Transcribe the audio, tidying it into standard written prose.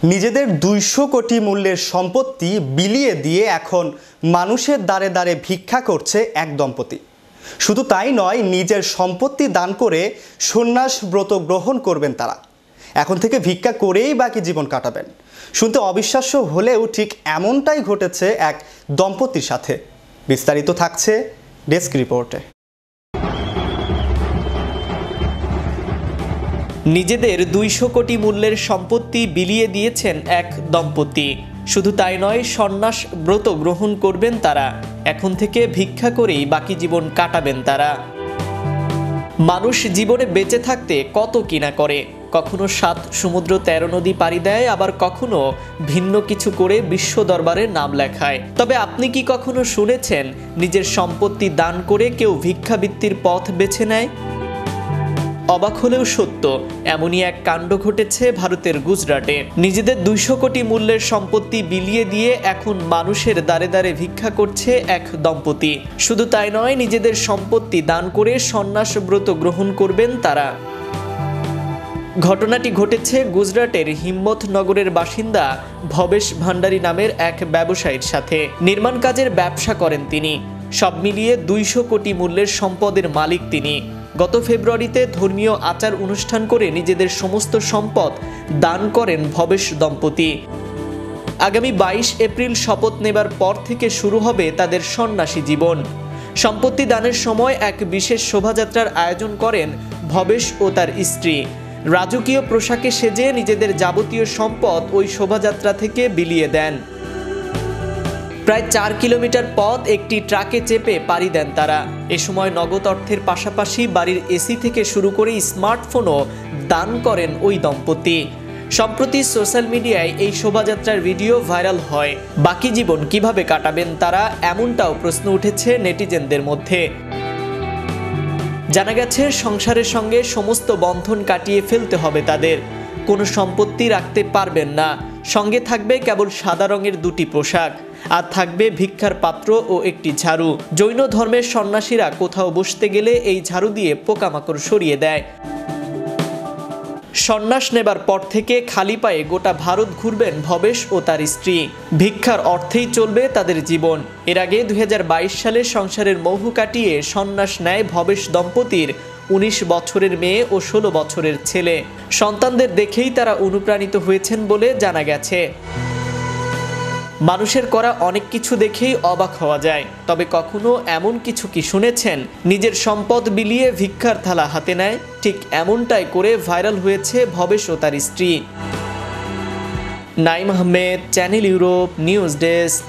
নিজেদের ২০০ কোটি মূল্যের সম্পত্তি বিলিয়ে দিয়ে এখন মানুষের দ্বারে দ্বারে ভিক্ষা করছে এক দম্পতি। শুধু তাই নয়, নিজের সম্পত্তি দান করে সন্ন্যাস ব্রত গ্রহণ করবেন তারা। এখন থেকে ভিক্ষা করেই বাকি জীবন কাটাবেন। শুনতে অবিশ্বাস্য হলেও ঠিক এমনটাই ঘটেছে এক দম্পতির সাথে। বিস্তারিত থাকছে ডেস্ক রিপোর্টে। নিজেদের ২০০ কোটি মূল্যের সম্পত্তি বিলিয়ে দিয়েছেন এক দম্পতি। শুধু তাই নয়, সন্ন্যাস ব্রত গ্রহণ করবেন তারা। এখন থেকে ভিক্ষা করেই বাকি জীবন কাটাবেন তারা। মানুষ জীবনে বেঁচে থাকতে কত কিনা করে, কখনো ৭ সমুদ্র ১৩ নদী পাড়ি দেয়, আবার কখনো ভিন্ন কিছু করে বিশ্ব দরবারে নাম লেখায়। তবে আপনি কি কখনো শুনেছেন নিজের সম্পত্তি দান করে কেউ ভিক্ষাবৃত্তির পথ বেছে নেয়? অবাক হলেও সত্য, এমনই এক কাণ্ড ঘটেছে ভারতের গুজরাটে। নিজেদের ২০০ কোটি মূল্যের সম্পত্তি বিলিয়ে দিয়ে এখন মানুষের দ্বারে দ্বারে ভিক্ষা করছে এক দম্পতি। শুধু তাই নয়, নিজেদের সম্পত্তি দান করে সন্ন্যাস ব্রত গ্রহণ করবেন তারা। ঘটনাটি ঘটেছে গুজরাটের হিম্মত নগরের বাসিন্দা ভবেশ ভান্ডারী নামের এক ব্যবসায়ীর সাথে। নির্মাণ কাজের ব্যবসা করেন তিনি। সব মিলিয়ে ২০০ কোটি মূল্যের সম্পদের মালিক তিনি। গত ফেব্রুয়ারিতে ধর্মীয় আচার অনুষ্ঠান করে নিজেদের সমস্ত সম্পদ দান করেন ভবেশ দম্পতি। আগামী ২২ এপ্রিল শপথ নেবার পর থেকে শুরু হবে তাদের সন্ন্যাসী জীবন। সম্পত্তি দানের সময় এক বিশেষ শোভাযাত্রার আয়োজন করেন ভবেশ ও তার স্ত্রী। রাজকীয় পোশাকে সেজে নিজেদের যাবতীয় সম্পদ ওই শোভাযাত্রা থেকে বিলিয়ে দেন। প্রায় ৪ কিলোমিটার পথ একটি ট্রাকে চেপে পাড়ি দেন তারা। এ সময় নগদ অর্থের পাশাপাশি বাড়ির এসি থেকে শুরু করে স্মার্টফোনও দান করেন ওই দম্পতি। সম্প্রতি সোশ্যাল মিডিয়ায় এই শোভাযাত্রার ভিডিও ভাইরাল হয়। বাকি জীবন কিভাবে কাটাবেন তারা, এমনটাও প্রশ্ন উঠেছে নেটিজেনদের মধ্যে। জানা গেছে, সংসারের সঙ্গে সমস্ত বন্ধন কাটিয়ে ফেলতে হবে তাদের। কোনো সম্পত্তি রাখতে পারবেন না। সঙ্গে থাকবে কেবল সাদা রঙের ২টি পোশাক, আর থাকবে ভিক্ষার পাত্র ও একটি ঝাড়ু। জৈন ধর্মের সন্ন্যাসীরা কোথাও বসতে গেলে এই ঝাড়ু দিয়ে পোকামাকড় সরিয়ে দেয়। সন্ন্যাস নেবার পর থেকে খালি পায়ে গোটা ভারত ঘুরবেন ভবেশ ও তার স্ত্রী। ভিক্ষার অর্থেই চলবে তাদের জীবন। এর আগে ২০২২ সালে সংসারের মোহ কাটিয়ে সন্ন্যাস নেয় ভবেশ দম্পতির ১৯ বছরের মেয়ে ও ১৬ বছরের ছেলে। সন্তানদের দেখেই তারা অনুপ্রাণিত হয়েছেন বলে জানা গেছে। মানুষের করা অনেক কিছু দেখেই অবাক হওয়া যায়, তবে কখনো এমন কিছু কি শুনেছেন নিজের সম্পদ বিলিয়ে ভিক্ষার থালা হাতে নেয়? ঠিক এমনটাই করে ভাইরাল হয়েছে ভবেশ ও তার স্ত্রী। Naim Ahmed, channel Europe, news desk.